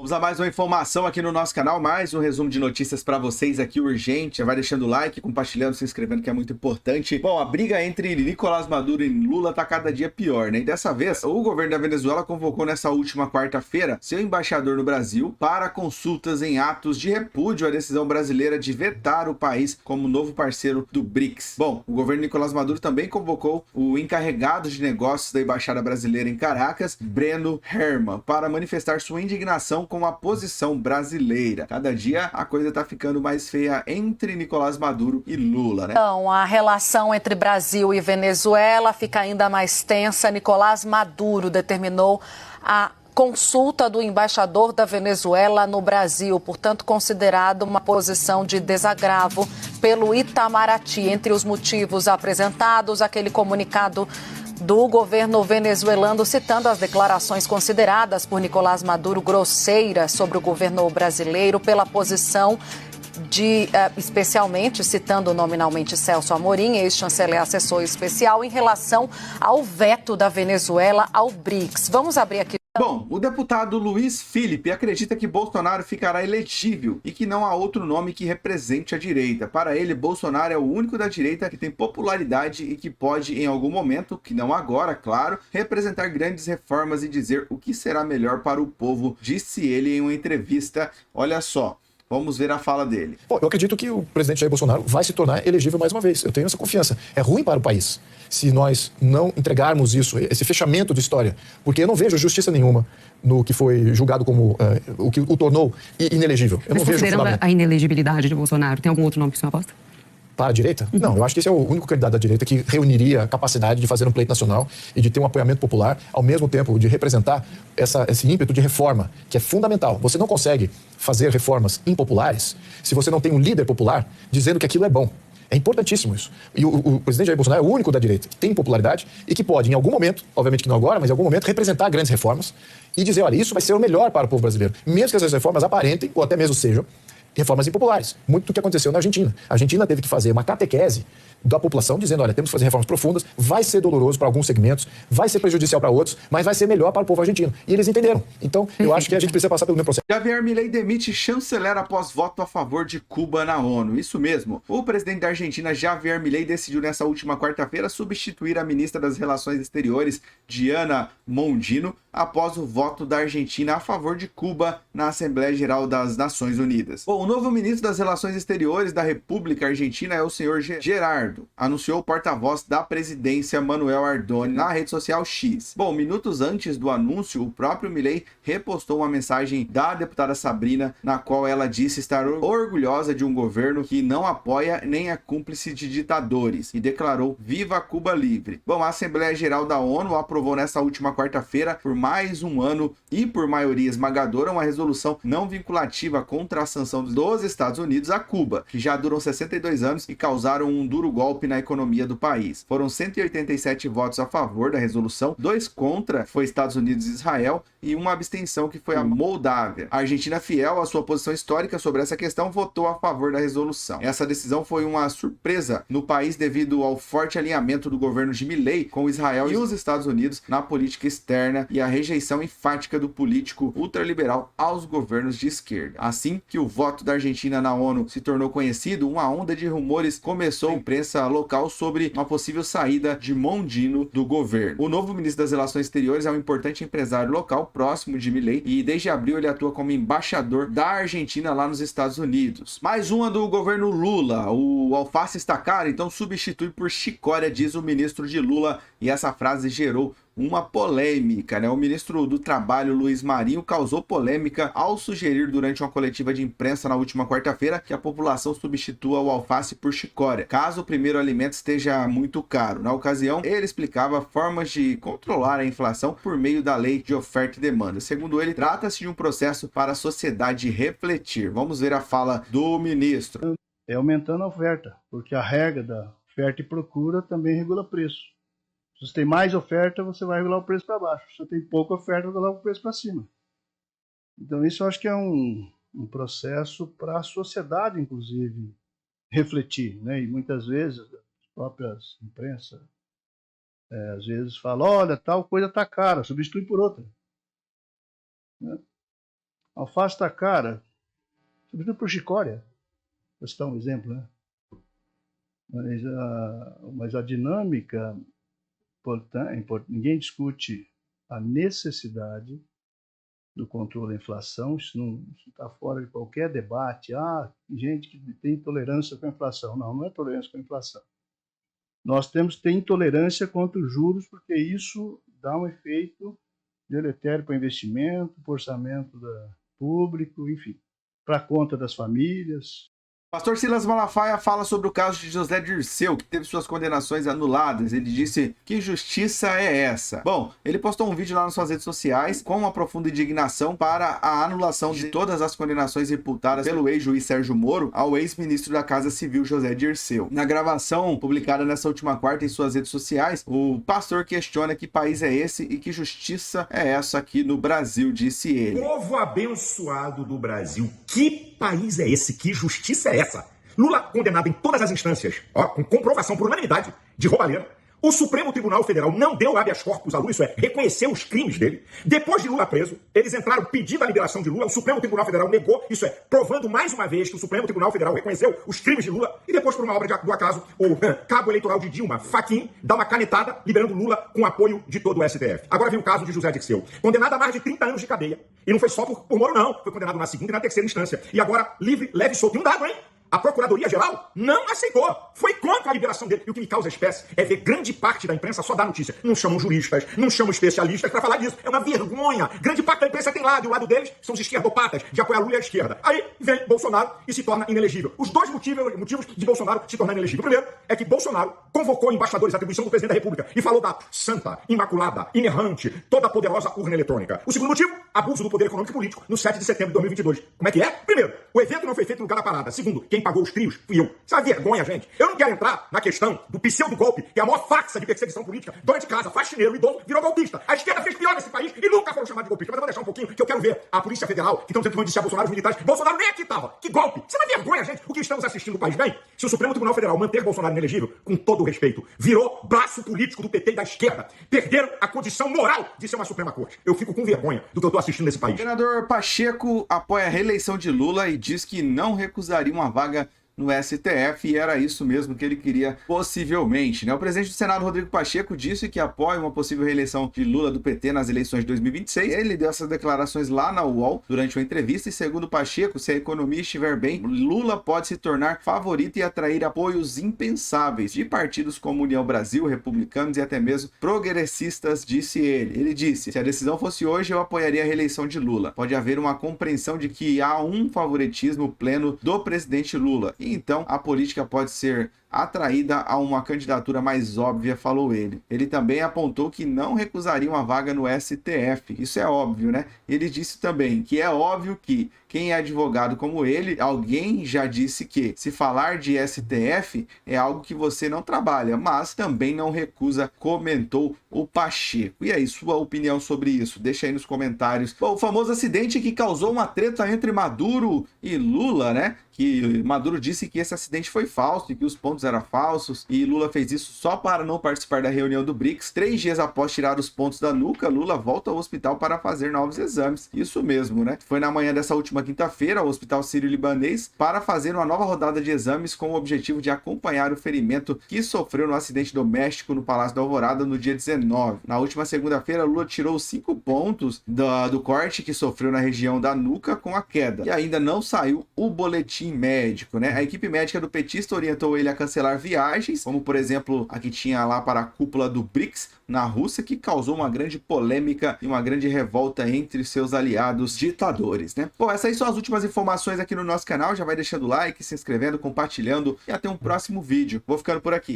Vamos a mais uma informação aqui no nosso canal, mais um resumo de notícias para vocês aqui urgente. Vai deixando o like, compartilhando, se inscrevendo, que é muito importante. Bom, a briga entre Nicolás Maduro e Lula tá cada dia pior, né? E dessa vez, o governo da Venezuela convocou nessa última quarta-feira seu embaixador no Brasil para consultas em atos de repúdio à decisão brasileira de vetar o país como novo parceiro do BRICS. Bom, o governo Nicolás Maduro também convocou o encarregado de negócios da embaixada brasileira em Caracas, Breno Herman, para manifestar sua indignação com a posição brasileira. Cada dia a coisa tá ficando mais feia entre Nicolás Maduro e Lula, né? Então, a relação entre Brasil e Venezuela fica ainda mais tensa. Nicolás Maduro determinou a consulta do embaixador da Venezuela no Brasil, portanto considerado uma posição de desagravo pelo Itamaraty. Entre os motivos apresentados, aquele comunicado do governo venezuelano citando as declarações consideradas por Nicolás Maduro grosseiras sobre o governo brasileiro pela posição de, especialmente citando nominalmente Celso Amorim, ex-chanceler assessor especial, em relação ao veto da Venezuela ao BRICS. Vamos abrir aqui. Bom, o deputado Luiz Felipe acredita que Bolsonaro ficará elegível e que não há outro nome que represente a direita. Para ele, Bolsonaro é o único da direita que tem popularidade e que pode, em algum momento, que não agora, claro, representar grandes reformas e dizer o que será melhor para o povo, disse ele em uma entrevista. Olha só. Vamos ver a fala dele. Bom, eu acredito que o presidente Jair Bolsonaro vai se tornar elegível mais uma vez. Eu tenho essa confiança. É ruim para o país se nós não entregarmos isso, esse fechamento de história. Porque eu não vejo justiça nenhuma no que foi julgado como o que o tornou inelegível. Eu não vejo considerando a inelegibilidade de Bolsonaro, tem algum outro nome que o senhor aposta? Para a direita? Não, eu acho que esse é o único candidato da direita que reuniria a capacidade de fazer um pleito nacional e de ter um apoiamento popular, ao mesmo tempo de representar esse ímpeto de reforma, que é fundamental. Você não consegue fazer reformas impopulares se você não tem um líder popular dizendo que aquilo é bom. É importantíssimo isso. E o presidente Jair Bolsonaro é o único da direita que tem popularidade e que pode, em algum momento, obviamente que não agora, mas em algum momento, representar grandes reformas e dizer, olha, isso vai ser o melhor para o povo brasileiro. Mesmo que essas reformas aparentem, ou até mesmo sejam, reformas impopulares. Muito do que aconteceu na Argentina. A Argentina teve que fazer uma catequese da população, dizendo, olha, temos que fazer reformas profundas, vai ser doloroso para alguns segmentos, vai ser prejudicial para outros, mas vai ser melhor para o povo argentino. E eles entenderam. Então, eu acho que a gente precisa passar pelo mesmo processo. Javier Milei demite chanceler após voto a favor de Cuba na ONU. Isso mesmo. O presidente da Argentina, Javier Milei, decidiu nessa última quarta-feira substituir a ministra das Relações Exteriores, Diana Mondino, após o voto da Argentina a favor de Cuba na Assembleia Geral das Nações Unidas. Bom, o novo ministro das Relações Exteriores da República Argentina é o senhor Gerardo, anunciou o porta-voz da presidência Manuel Ardoni na rede social X. Bom, minutos antes do anúncio, o próprio Milei repostou uma mensagem da deputada Sabrina, na qual ela disse estar orgulhosa de um governo que não apoia nem é cúmplice de ditadores e declarou Viva Cuba Livre. Bom, a Assembleia Geral da ONU aprovou nessa última quarta-feira, por mais um ano e por maioria esmagadora, uma resolução não vinculativa contra a sanção dos Estados Unidos a Cuba, que já duram 62 anos e causaram um duro golpe na economia do país. Foram 187 votos a favor da resolução, 2 contra, foi Estados Unidos e Israel, e uma abstenção que foi a Moldávia. A Argentina, fiel à sua posição histórica sobre essa questão, votou a favor da resolução. Essa decisão foi uma surpresa no país devido ao forte alinhamento do governo de Milei com Israel e os Estados Unidos na política externa e a rejeição enfática do político ultraliberal aos governos de esquerda. Assim que o voto da Argentina na ONU se tornou conhecido, uma onda de rumores começou na imprensa local sobre uma possível saída de Mondino do governo. O novo ministro das Relações Exteriores é um importante empresário local próximo de Milei e desde abril ele atua como embaixador da Argentina lá nos Estados Unidos. Mais uma do governo Lula. O alface está caro, então substitui por chicória, diz o ministro de Lula, e essa frase gerou uma polêmica, né? O ministro do Trabalho, Luiz Marinho, causou polêmica ao sugerir durante uma coletiva de imprensa na última quarta-feira que a população substitua o alface por chicória, caso o primeiro alimento esteja muito caro. Na ocasião, ele explicava formas de controlar a inflação por meio da lei de oferta e demanda. Segundo ele, trata-se de um processo para a sociedade refletir. Vamos ver a fala do ministro. É aumentando a oferta, porque a regra da oferta e procura também regula preço. Se você tem mais oferta, você vai regular o preço para baixo. Se você tem pouca oferta, vai regular o preço para cima. Então isso eu acho que é um processo para a sociedade, inclusive, refletir, né? E muitas vezes as próprias imprensa às vezes falam, olha, tal coisa está cara, substitui por outra. Né? A alface está cara, sobretudo por chicória. Vou citar um exemplo, né? Mas a dinâmica, ninguém discute a necessidade do controle da inflação, isso não está fora de qualquer debate. Tem gente que tem intolerância com a inflação. Não é tolerância com a inflação. Nós temos que ter intolerância contra os juros, porque isso dá um efeito deletério para o investimento, para o orçamento público, enfim, para a conta das famílias. Pastor Silas Malafaia fala sobre o caso de José Dirceu, que teve suas condenações anuladas. Ele disse: que justiça é essa? Bom, ele postou um vídeo lá nas suas redes sociais com uma profunda indignação para a anulação de todas as condenações imputadas pelo ex-juiz Sérgio Moro ao ex-ministro da Casa Civil José Dirceu. Na gravação publicada nessa última quarta em suas redes sociais, o pastor questiona que país é esse e que justiça é essa aqui no Brasil, disse ele. Povo abençoado do Brasil, que país é esse? Que justiça é essa? Lula condenado em todas as instâncias, com comprovação por unanimidade de roubalheira. O Supremo Tribunal Federal não deu habeas corpus a Lula, isso é, reconheceu os crimes dele. Depois de Lula preso, eles entraram pedindo a liberação de Lula, o Supremo Tribunal Federal negou, isso é, provando mais uma vez que o Supremo Tribunal Federal reconheceu os crimes de Lula. E depois, por uma obra do acaso, o cabo eleitoral de Dilma, Fachin, dá uma canetada liberando Lula com apoio de todo o STF. Agora vem o caso de José Dirceu, condenado a mais de 30 anos de cadeia. E não foi só por Moro, não. Foi condenado na segunda e na terceira instância. E agora, livre, leve e solto. E um dado, hein? A Procuradoria-Geral não aceitou. Foi contra a liberação dele. E o que me causa espécie é ver grande parte da imprensa só dar notícia. Não chamam juristas, não chamam especialistas para falar disso. É uma vergonha. Grande parte da imprensa tem lado. E o lado deles são os esquerdopatas, de apoiar Lula e a esquerda. Aí vem Bolsonaro e se torna inelegível. Os dois motivos de Bolsonaro se tornar inelegível. O primeiro é que Bolsonaro convocou embaixadores à atribuição do presidente da República e falou da santa, imaculada, inerrante, toda poderosa urna eletrônica. O segundo motivo, abuso do poder econômico e político no 7 de setembro de 2022. Como é que é? Primeiro, o evento não foi feito no lugar da parada. Segundo, quem pagou os trios fui eu. Isso é uma vergonha, gente. Eu não quero entrar na questão do pseudo-golpe, que é a maior faxa de perseguição política. Dona de casa, faxineiro, idoso, virou golpista. A esquerda fez pior nesse país e nunca foram chamados de golpista. Mas eu vou deixar um pouquinho, que eu quero ver a Polícia Federal, que estão tentando indiciar Bolsonaro, os militares. Bolsonaro nem aqui estava. Que golpe! Isso é uma vergonha, gente. O que estamos assistindo no país bem? Se o Supremo Tribunal Federal manter Bolsonaro inelegível, com todo o respeito, virou braço político do PT e da esquerda. Perderam a condição moral de ser uma Suprema Corte. Eu fico com vergonha do que eu estou assistindo nesse país. O senador Pacheco apoia a reeleição de Lula e diz que não recusaria uma vaga no STF, e era isso mesmo que ele queria, possivelmente, né? O presidente do Senado, Rodrigo Pacheco, disse que apoia uma possível reeleição de Lula do PT nas eleições de 2026. Ele deu essas declarações lá na UOL durante uma entrevista, e segundo Pacheco, se a economia estiver bem, Lula pode se tornar favorito e atrair apoios impensáveis de partidos como União Brasil, republicanos e até mesmo progressistas, disse ele. Ele disse: se a decisão fosse hoje, eu apoiaria a reeleição de Lula. Pode haver uma compreensão de que há um favoritismo pleno do presidente Lula. Então, a política pode ser atraída a uma candidatura mais óbvia, falou ele. Ele também apontou que não recusaria uma vaga no STF. Isso é óbvio, né? Ele disse também que é óbvio que quem é advogado como ele, alguém já disse que se falar de STF é algo que você não trabalha, mas também não recusa, comentou o Pacheco. E aí, sua opinião sobre isso? Deixa aí nos comentários. Bom, o famoso acidente que causou uma treta entre Maduro e Lula, né? Que Maduro disse que esse acidente foi falso e que os pontos eram falsos, e Lula fez isso só para não participar da reunião do BRICS. 3 dias após tirar os pontos da nuca, Lula volta ao hospital para fazer novos exames. Isso mesmo, né? Foi na manhã dessa última quinta-feira ao Hospital Sírio-Libanês para fazer uma nova rodada de exames com o objetivo de acompanhar o ferimento que sofreu no acidente doméstico no Palácio da Alvorada no dia 19. Na última segunda-feira, Lula tirou 5 pontos do corte que sofreu na região da nuca com a queda. E ainda não saiu o boletim médico, né? A equipe médica do petista orientou ele a cancelar viagens, como por exemplo a que tinha lá para a cúpula do BRICS na Rússia, que causou uma grande polêmica e uma grande revolta entre seus aliados ditadores, né? Bom, essas aí são as últimas informações aqui no nosso canal. Já vai deixando o like, se inscrevendo, compartilhando, e até um próximo vídeo. Vou ficando por aqui.